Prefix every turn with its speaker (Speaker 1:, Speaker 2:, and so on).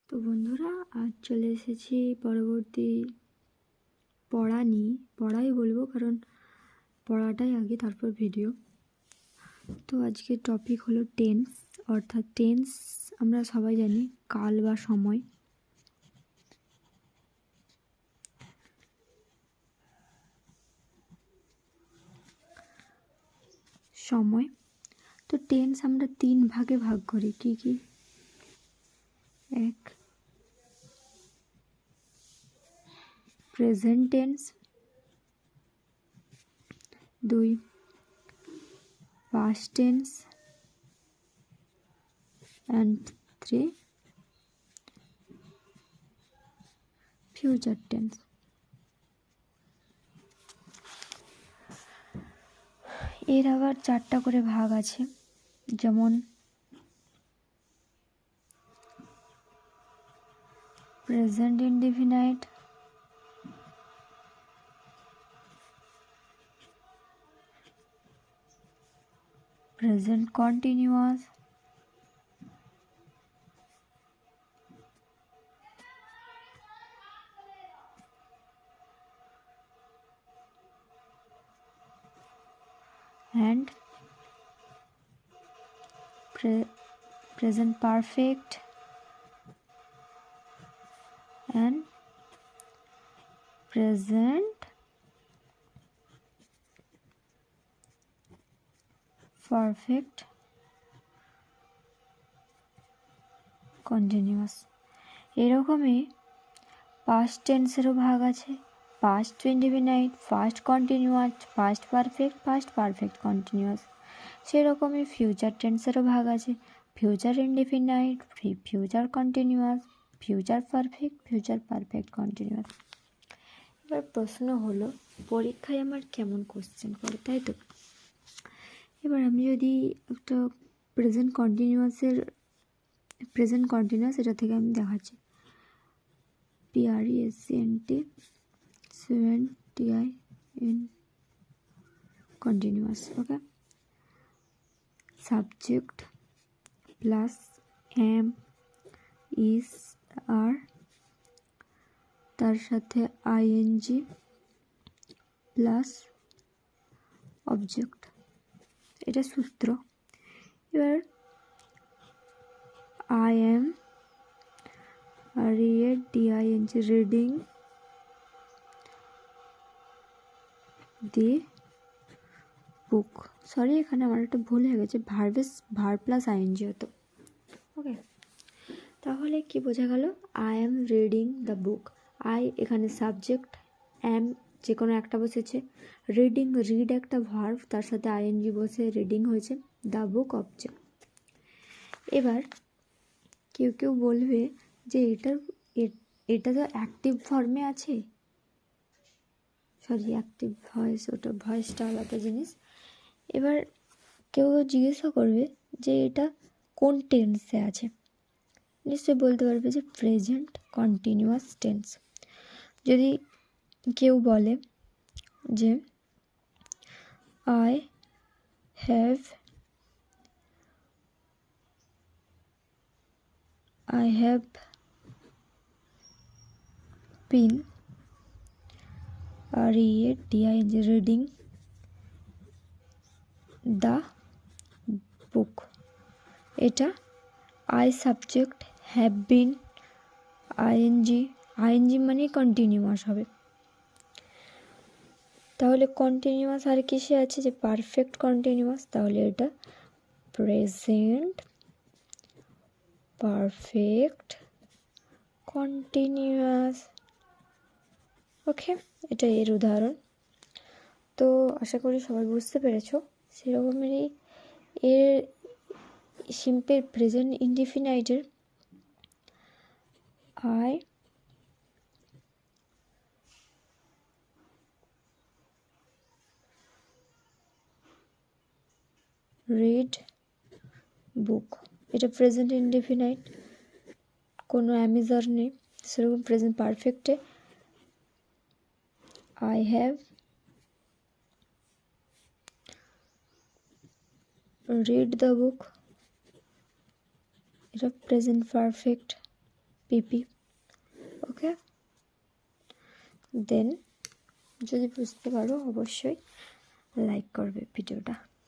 Speaker 1: তো বন্ধুরা, আজ চলে এসেছি পরবর্তী পড়াই বলবো, কারণ পড়াটাই আগে, তারপর ভিডিও। তো আজকের টপিক হলো টেন্স। অর্থাৎ টেন্স আমরা সবাই জানি কাল বা সময়। তো টেন্স আমরা 3 ভাগে ভাগ করি। কি কি? 1, present tense. 2, past tense, and 3, future tense. এর আবার 4টা করে ভাগ আছে, যেমন present indefinite, present continuous, and present perfect and present perfect continuous। এরকমই পাস্ট টেন্সেরও ভাগ আছে, past indefinite, past continuous, past perfect continuous. সেরকমই ফিউচার টেন্সেরও ভাগ আছে, future indefinite, future continuous, future perfect continuous. এবার প্রশ্ন হলো, পরীক্ষায় আমার কেমন কোশ্চেন করে, তাই তো? এবার আমি যদি একটা প্রেজেন্ট কন্টিনিউয়াস এটা থেকে আমি দেখাচ্ছি, PRESENT continuous. Okay, subject plus am is are, তার সাথে আইএনজি প্লাস অবজেক্ট, এটা সূত্র। এবার I am READING reading the book. Sorry, এখানে আমার একটা ভুল হয়ে গেছে, ভার্ব প্লাস আইএনজি হতো। ওকে, তাহলে কি বোঝা গেল? I am reading the book. I এখানে সাবজেক্ট, এম যে কোনো একটা বসেছে, রিড একটা ভার্ব, তার সাথে আইএনজি বসে রিডিং হয়েছে, দ্য বুক অবজেক্ট। এবার কেউ বলবে যে এটা তো অ্যাক্টিভ ফর্মে আছে। সরি, অ্যাক্টিভ ভয়েস, ওটা ভয়েসটা আলাদা জিনিস। এবার কেউ জিজ্ঞাসা করবে যে এটা কোন টেন্সে আছে। নিশ্চয়ই বলতে পারবে যে প্রেজেন্ট কন্টিনিউয়াস টেন্স। যদি কেউ বলে যে I have been reading the book, এটা I subject, have been, ING মানে কন্টিনিউয়াস হবে। তাহলে কন্টিনিউয়াস আর কিসে আছে? যে পারফেক্ট কন্টিনিউয়াস, তাহলে এটা প্রেজেন্ট পারফেক্ট কন্টিনিউয়াস। ওকে, এটা এর উদাহরণ। তো আশা করি সবাই বুঝতে পেরেছো। সেরকমেরই এর সিম্পল প্রেজেন্ট ইনডিফিনাইটের আই রিড বুক, এটা প্রেজেন্ট ইনডিফিনাইট, কোনো অ্যামিজার নেই। সেরকম প্রেজেন্ট পারফেক্টে I have read the book, এটা প্রেজেন্ট পারফেক্ট। পিপি। ওকে, দেন যদি বুঝতে পারো অবশ্যই লাইক করবে ভিডিওটা।